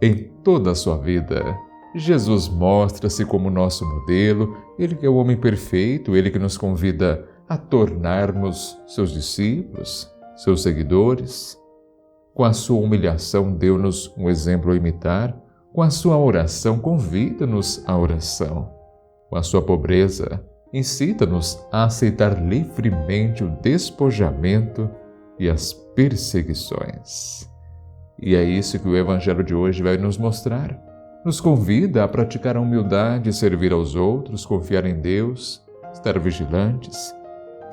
Em toda a sua vida, Jesus mostra-se como nosso modelo, Ele que é o homem perfeito, Ele que nos convida a tornarmos seus discípulos, seus seguidores. Com a sua humilhação, deu-nos um exemplo a imitar, com a sua oração, convida-nos à oração. Com a sua pobreza, incita-nos a aceitar livremente o despojamento e as perseguições. E é isso que o Evangelho de hoje vai nos mostrar. Nos convida a praticar a humildade, servir aos outros, confiar em Deus, estar vigilantes.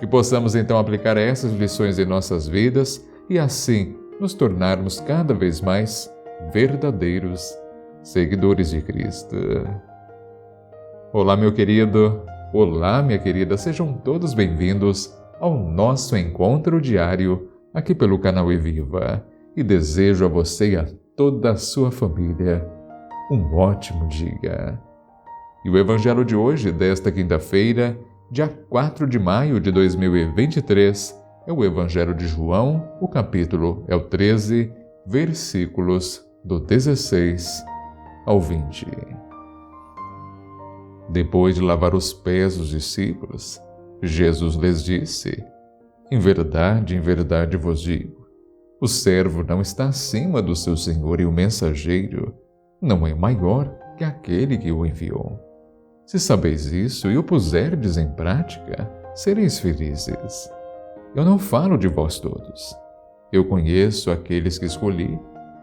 Que possamos então aplicar essas lições em nossas vidas e assim nos tornarmos cada vez mais verdadeiros seguidores de Cristo. Olá, meu querido. Olá, minha querida. Sejam todos bem-vindos ao nosso encontro diário aqui pelo canal Eviva. E desejo a você e a toda a sua família um ótimo dia. E o Evangelho de hoje, desta quinta-feira, dia 4 de maio de 2023, é o Evangelho de João, o capítulo é o 13, versículos do 16 ao 20. Depois de lavar os pés dos discípulos, Jesus lhes disse: em verdade vos digo, o servo não está acima do seu senhor e o mensageiro não é maior que aquele que o enviou. Se sabeis isso e o puserdes em prática, sereis felizes. Eu não falo de vós todos. Eu conheço aqueles que escolhi,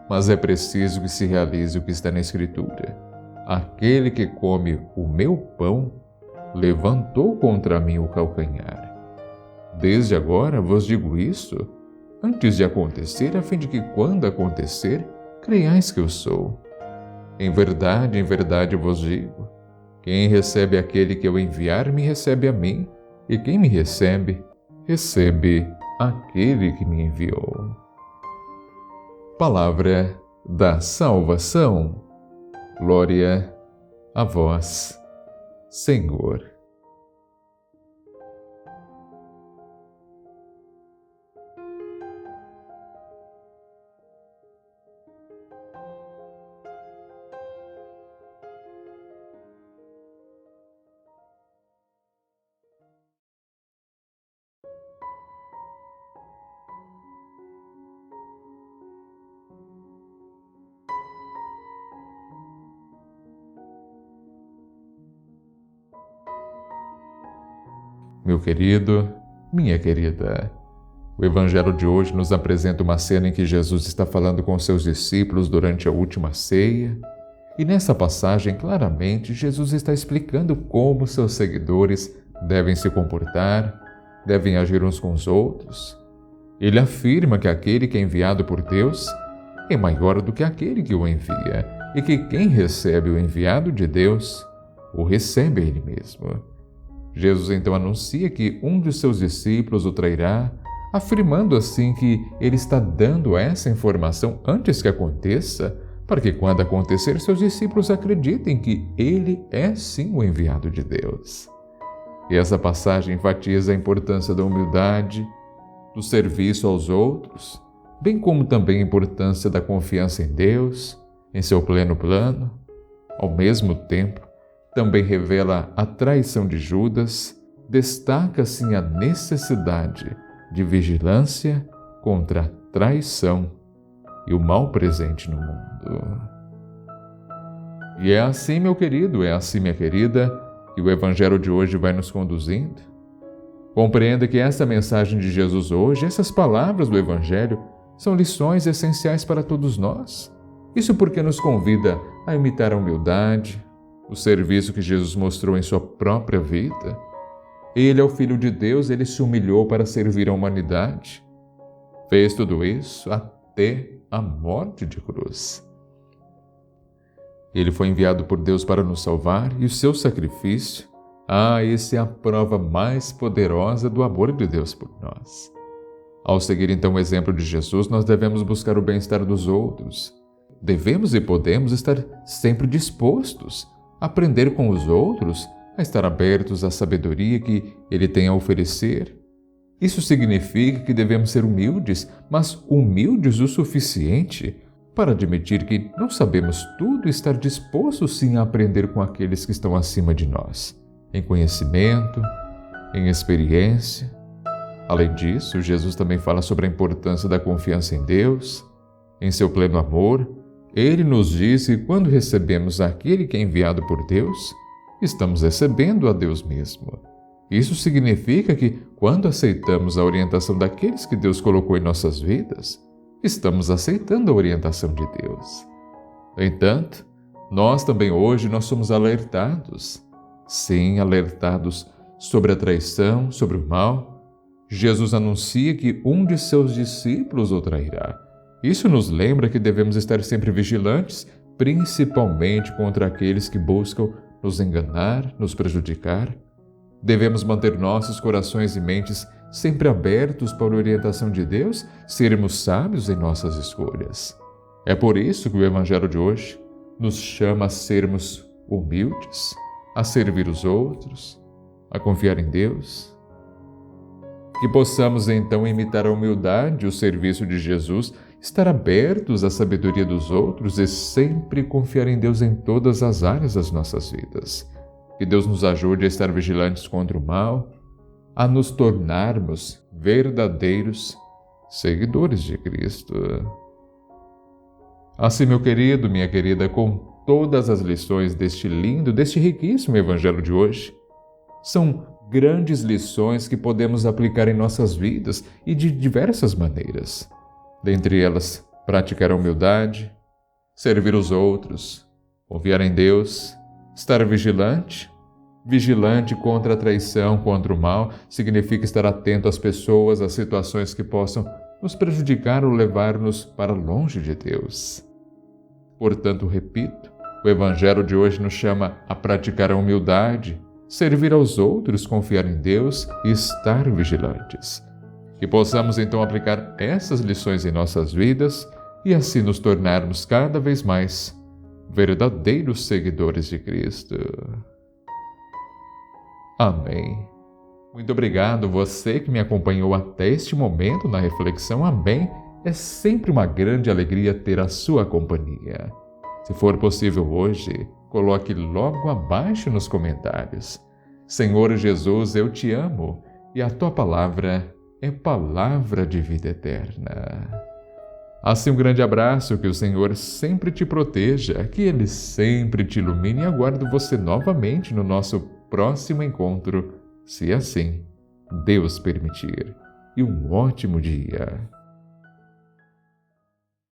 mas é preciso que se realize o que está na Escritura. Aquele que come o meu pão levantou contra mim o calcanhar. Desde agora vos digo isso, antes de acontecer, a fim de que, quando acontecer, creiais que eu sou. Em verdade vos digo, quem recebe aquele que eu enviar, me recebe a mim, e quem me recebe, recebe aquele que me enviou. Palavra da salvação. Glória a vós, Senhor. Meu querido, minha querida, o Evangelho de hoje nos apresenta uma cena em que Jesus está falando com seus discípulos durante a última ceia, e nessa passagem, claramente, Jesus está explicando como seus seguidores devem se comportar, devem agir uns com os outros. Ele afirma que aquele que é enviado por Deus é maior do que aquele que o envia, e que quem recebe o enviado de Deus, o recebe a ele mesmo. Jesus então anuncia que um de seus discípulos o trairá, afirmando assim que ele está dando essa informação antes que aconteça, para que quando acontecer seus discípulos acreditem que ele é sim o enviado de Deus. E essa passagem enfatiza a importância da humildade, do serviço aos outros, bem como também a importância da confiança em Deus, em seu pleno plano. Ao mesmo tempo, também revela a traição de Judas, destaca assim a necessidade de vigilância contra a traição e o mal presente no mundo. E é assim, meu querido, é assim, minha querida, que o Evangelho de hoje vai nos conduzindo. Compreenda que essa mensagem de Jesus hoje, essas palavras do Evangelho, são lições essenciais para todos nós. Isso porque nos convida a imitar a humildade, o serviço que Jesus mostrou em sua própria vida. Ele é o Filho de Deus, ele se humilhou para servir a humanidade. Fez tudo isso até a morte de cruz. Ele foi enviado por Deus para nos salvar e o seu sacrifício, essa é a prova mais poderosa do amor de Deus por nós. Ao seguir então o exemplo de Jesus, nós devemos buscar o bem-estar dos outros. Devemos e podemos estar sempre dispostos a aprender com os outros, a estar abertos à sabedoria que Ele tem a oferecer. Isso significa que devemos ser humildes, mas humildes o suficiente para admitir que não sabemos tudo e estar dispostos sim a aprender com aqueles que estão acima de nós, em conhecimento, em experiência. Além disso, Jesus também fala sobre a importância da confiança em Deus, em seu pleno amor. Ele nos diz que quando recebemos aquele que é enviado por Deus, estamos recebendo a Deus mesmo. Isso significa que, quando aceitamos a orientação daqueles que Deus colocou em nossas vidas, estamos aceitando a orientação de Deus. No entanto, nós também hoje somos alertados. Sim, alertados sobre a traição, sobre o mal. Jesus anuncia que um de seus discípulos o trairá. Isso nos lembra que devemos estar sempre vigilantes, principalmente contra aqueles que buscam nos enganar, nos prejudicar. Devemos manter nossos corações e mentes sempre abertos para a orientação de Deus, sermos sábios em nossas escolhas. É por isso que o Evangelho de hoje nos chama a sermos humildes, a servir os outros, a confiar em Deus. Que possamos então imitar a humildade e o serviço de Jesus, estar abertos à sabedoria dos outros e sempre confiar em Deus em todas as áreas das nossas vidas. Que Deus nos ajude a estar vigilantes contra o mal, a nos tornarmos verdadeiros seguidores de Cristo. Assim, meu querido, minha querida, com todas as lições deste lindo, deste riquíssimo Evangelho de hoje, são grandes lições que podemos aplicar em nossas vidas e de diversas maneiras. Dentre elas, praticar a humildade, servir os outros, confiar em Deus, estar vigilante. Vigilante contra a traição, contra o mal, significa estar atento às pessoas, às situações que possam nos prejudicar ou levar-nos para longe de Deus. Portanto, repito, o Evangelho de hoje nos chama a praticar a humildade, servir aos outros, confiar em Deus e estar vigilantes. Que possamos então aplicar essas lições em nossas vidas e assim nos tornarmos cada vez mais verdadeiros seguidores de Cristo. Amém. Muito obrigado você que me acompanhou até este momento na reflexão. Amém. É sempre uma grande alegria ter a sua companhia. Se for possível hoje, coloque logo abaixo nos comentários: Senhor Jesus, eu te amo e a tua palavra é palavra de vida eterna. Assim, um grande abraço, que o Senhor sempre te proteja, que Ele sempre te ilumine e aguardo você novamente no nosso próximo encontro, se assim Deus permitir. E um ótimo dia.